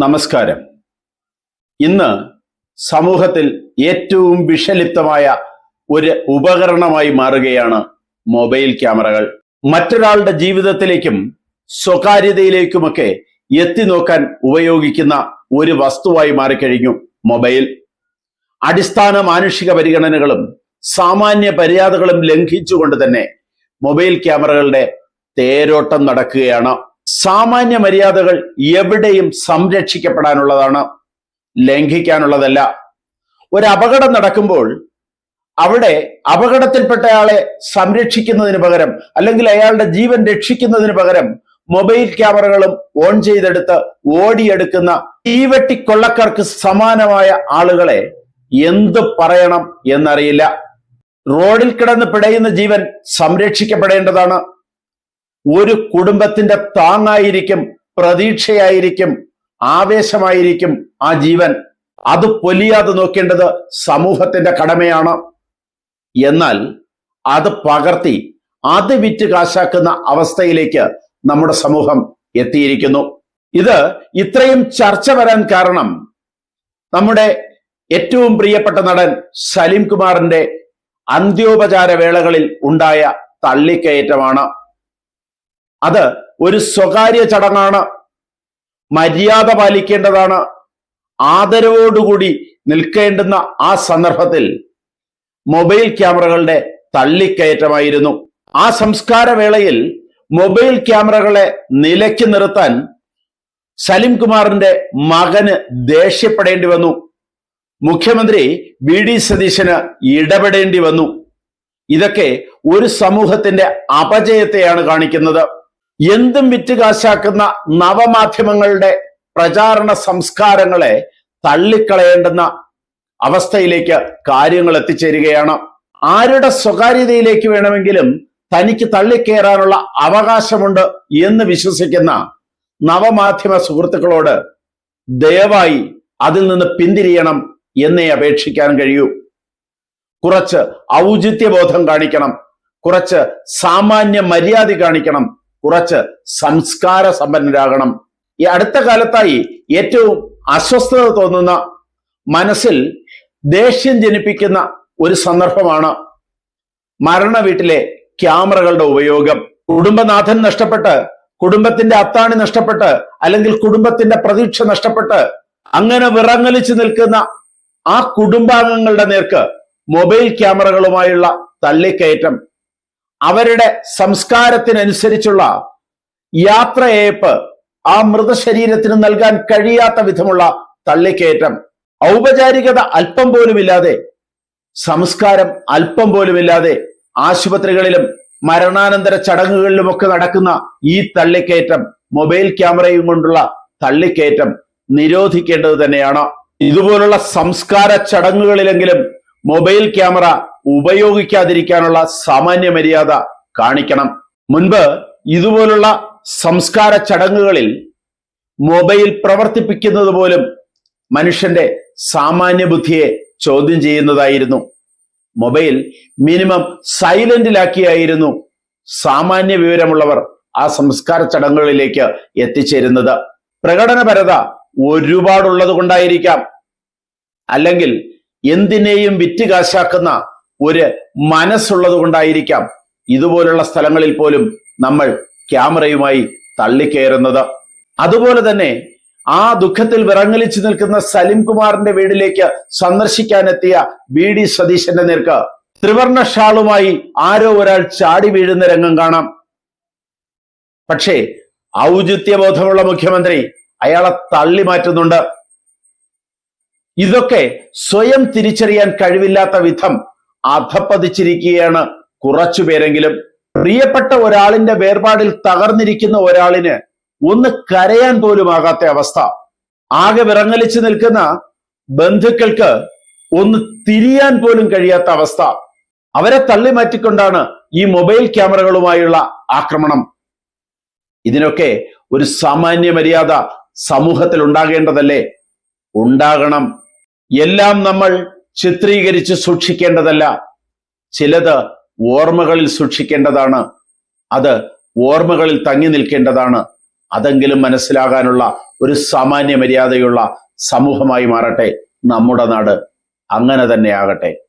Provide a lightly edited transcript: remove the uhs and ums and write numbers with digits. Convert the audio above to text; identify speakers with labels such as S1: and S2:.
S1: നമസ്കാരം. ഇന്ന് സമൂഹത്തിൽ ഏറ്റവും വിഷലിപ്തമായ ഒരു ഉപകരണമായി മാറുകയാണ് മൊബൈൽ ക്യാമറകൾ. മറ്റൊരാളുടെ ജീവിതത്തിലേക്കും സ്വകാര്യതയിലേക്കുമൊക്കെ എത്തി നോക്കാൻ ഉപയോഗിക്കുന്ന ഒരു വസ്തുവായി മാറിക്കഴിഞ്ഞു മൊബൈൽ. അടിസ്ഥാന മാനുഷിക പരിഗണനകളും സാമാന്യ മര്യാദകളും ലംഘിച്ചുകൊണ്ട് തന്നെ മൊബൈൽ ക്യാമറകളുടെ തേരോട്ടം നടക്കുകയാണ്. സാമാന്യ മര്യാദകൾ എവിടെയും സംരക്ഷിക്കപ്പെടാനുള്ളതാണ്, ലംഘിക്കാനുള്ളതല്ല. ഒരു അപകടം നടക്കുമ്പോൾ അവിടെ അപകടത്തിൽപ്പെട്ടയാളെ സംരക്ഷിക്കുന്നതിന് പകരം അല്ലെങ്കിൽ അയാളുടെ ജീവൻ രക്ഷിക്കുന്നതിന് പകരം മൊബൈൽ ക്യാമറകളും ഓൺ ചെയ്തെടുത്ത് ഓടിയെടുക്കുന്ന തീവെട്ടിക്കൊള്ളക്കാർക്ക് സമാനമായ ആളുകളെ എന്ത് പറയണം എന്നറിയില്ല. റോഡിൽ കിടന്ന് പിടയുന്ന ജീവൻ സംരക്ഷിക്കപ്പെടേണ്ടതാണ്. ഒരു കുടുംബത്തിന്റെ താങ്ങായിരിക്കും, പ്രതീക്ഷയായിരിക്കും, ആവേശമായിരിക്കും ആ ജീവൻ. അത് പൊലിയാതെ നോക്കേണ്ടത് സമൂഹത്തിന്റെ കടമയാണ്. എന്നാൽ അത് പകർത്തി അത് വിറ്റ് കാശാക്കുന്ന അവസ്ഥയിലേക്ക് നമ്മുടെ സമൂഹം എത്തിയിരിക്കുന്നു. ഇത് ഇത്രയും ചർച്ച വരാൻ കാരണം നമ്മുടെ ഏറ്റവും പ്രിയപ്പെട്ട നടൻ സലിം കുമാറിന്റെ അന്ത്യോപചാര വേളകളിൽ ഉണ്ടായ തള്ളിക്കയറ്റമാണ്. അത് ഒരു സ്വകാര്യ ചടങ്ങാണ്, മര്യാദ പാലിക്കേണ്ടതാണ്, ആദരവോടുകൂടി നിൽക്കേണ്ടുന്ന ആ സന്ദർഭത്തിൽ മൊബൈൽ ക്യാമറകളുടെ തള്ളിക്കയറ്റമായിരുന്നു. ആ സംസ്കാര വേളയിൽ മൊബൈൽ ക്യാമറകളെ നിലയ്ക്ക് നിർത്താൻ സലിം കുമാറിന്റെ മകന് ദേഷ്യപ്പെടേണ്ടി വന്നു. മുഖ്യമന്ത്രി വി.ഡി. സതീശന് ഇടപെടേണ്ടി വന്നു. ഇതൊക്കെ ഒരു സമൂഹത്തിന്റെ അപജയത്തെയാണ് കാണിക്കുന്നത്. എന്തും വിറ്റ് കാശാക്കുന്ന നവമാധ്യമങ്ങളുടെ പ്രചാരണ സംസ്കാരങ്ങളെ തള്ളിക്കളയേണ്ടുന്ന അവസ്ഥയിലേക്ക് കാര്യങ്ങൾ എത്തിച്ചേരുകയാണ്. ആരുടെ സ്വകാര്യതയിലേക്ക് വേണമെങ്കിലും തനിക്ക് തള്ളിക്കയറാനുള്ള അവകാശമുണ്ട് എന്ന് വിശ്വസിക്കുന്ന നവമാധ്യമ സുഹൃത്തുക്കളോട് ദയവായി അതിൽ നിന്ന് പിന്തിരിയണം എന്നേ അപേക്ഷിക്കാൻ കഴിയൂ. കുറച്ച് ഔചിത്യബോധം കാണിക്കണം, കുറച്ച് സാമാന്യ മര്യാദ കാണിക്കണം, കുറച്ച് സംസ്കാര സമ്പന്നരാകണം. ഈ അടുത്ത കാലത്തായി ഏറ്റവും അസ്വസ്ഥത തോന്നുന്ന, മനസ്സിൽ ദേഷ്യം ജനിപ്പിക്കുന്ന ഒരു സന്ദർഭമാണ് മരണ വീട്ടിലെ ക്യാമറകളുടെ ഉപയോഗം. കുടുംബനാഥൻ നഷ്ടപ്പെട്ട്, കുടുംബത്തിന്റെ അത്താണി നഷ്ടപ്പെട്ട്, അല്ലെങ്കിൽ കുടുംബത്തിന്റെ പ്രതീക്ഷ നഷ്ടപ്പെട്ട് അങ്ങനെ വിറങ്ങലിച്ചു നിൽക്കുന്ന ആ കുടുംബാംഗങ്ങളുടെ നേർക്ക് മൊബൈൽ ക്യാമറകളുമായുള്ള തള്ളിക്കയറ്റം, അവരുടെ സംസ്കാരത്തിനനുസരിച്ചുള്ള യാത്രയയപ്പ് ആ മൃതശരീരത്തിന് നൽകാൻ കഴിയാത്ത വിധമുള്ള തള്ളിക്കയറ്റം, ഔപചാരികത അല്പം പോലുമില്ലാതെ, സംസ്കാരം അല്പം പോലുമില്ലാതെ ആശുപത്രികളിലും മരണാനന്തര ചടങ്ങുകളിലുമൊക്കെ നടക്കുന്ന ഈ തള്ളിക്കയറ്റം, മൊബൈൽ ക്യാമറയും കൊണ്ടുള്ള തള്ളിക്കയറ്റം നിരോധിക്കേണ്ടത് തന്നെയാണ്. ഇതുപോലുള്ള സംസ്കാര ചടങ്ങുകളിലെങ്കിലും മൊബൈൽ ക്യാമറ ഉപയോഗിക്കാതിരിക്കാനുള്ള സാമാന്യ മര്യാദ കാണിക്കണം. മുൻപ് ഇതുപോലുള്ള സംസ്കാര ചടങ്ങുകളിൽ മൊബൈൽ പ്രവർത്തിപ്പിക്കുന്നത് പോലും മനുഷ്യന്റെ സാമാന്യ ബുദ്ധിയെ ചോദ്യം ചെയ്യുന്നതായിരുന്നു. മൊബൈൽ മിനിമം സൈലന്റിലാക്കിയായിരുന്നു സാമാന്യ വിവരമുള്ളവർ ആ സംസ്കാര ചടങ്ങുകളിലേക്ക് എത്തിച്ചേരുന്നത്. പ്രകടനപരത ഒരുപാടുള്ളത് കൊണ്ടായിരിക്കാം, അല്ലെങ്കിൽ എന്തിനേയും വിറ്റ് കാശാക്കുന്ന ഒരു മനസ്സുള്ളത് കൊണ്ടായിരിക്കാം ഇതുപോലുള്ള സ്ഥലങ്ങളിൽ പോലും നമ്മൾ ക്യാമറയുമായി തള്ളിക്കയറുന്നത്. അതുപോലെ തന്നെ ആ ദുഃഖത്തിൽ വിറങ്ങലിച്ചു നിൽക്കുന്ന സലിം കുമാറിന്റെ വീട്ടിലേക്ക് സന്ദർശിക്കാനെത്തിയ വി.ഡി. സതീശന്റെ നേർക്ക് ത്രിവർണ്ണ ഷാളുമായി ആരോ ഒരാൾ ചാടി വീഴുന്ന രംഗം കാണാം. പക്ഷേ ഔചിത്യബോധമുള്ള മുഖ്യമന്ത്രി അയാളെ തള്ളി മാറ്റുന്നുണ്ട്. ഇതൊക്കെ സ്വയം തിരിച്ചറിയാൻ കഴിവില്ലാത്ത വിധം അധപ്പതിച്ചിരിക്കുകയാണ് കുറച്ചുപേരെങ്കിലും. പ്രിയപ്പെട്ട ഒരാളിന്റെ വേർപാടിൽ തകർന്നിരിക്കുന്ന ഒരാളിന് ഒന്ന് കരയാൻ പോലും ആകാത്ത അവസ്ഥ. ആകെ വിറങ്ങലിച്ചു നിൽക്കുന്ന ബന്ധുക്കൾക്ക് ഒന്ന് തിരിയാൻ പോലും കഴിയാത്ത അവസ്ഥ. അവരെ തള്ളി മാറ്റിക്കൊണ്ടാണ് ഈ മൊബൈൽ ക്യാമറകളുമായുള്ള ആക്രമണം. ഇതിനൊക്കെ ഒരു സാമാന്യ മര്യാദ സമൂഹത്തിൽ ഉണ്ടാകേണ്ടതല്ലേ? ഉണ്ടാകണം. എല്ലാം നമ്മൾ ചിത്രീകരിച്ച് സൂക്ഷിക്കേണ്ടതല്ല, ചിലത് ഓർമ്മകളിൽ സൂക്ഷിക്കേണ്ടതാണ്. അത് ഓർമ്മകളിൽ തങ്ങി നിൽക്കേണ്ടതാണ്. അതെങ്കിലും മനസ്സിലാകാനുള്ള ഒരു സാമാന്യ മര്യാദയുള്ള സമൂഹമായി മാറട്ടെ നമ്മുടെ നാട്. അങ്ങനെ തന്നെ ആകട്ടെ.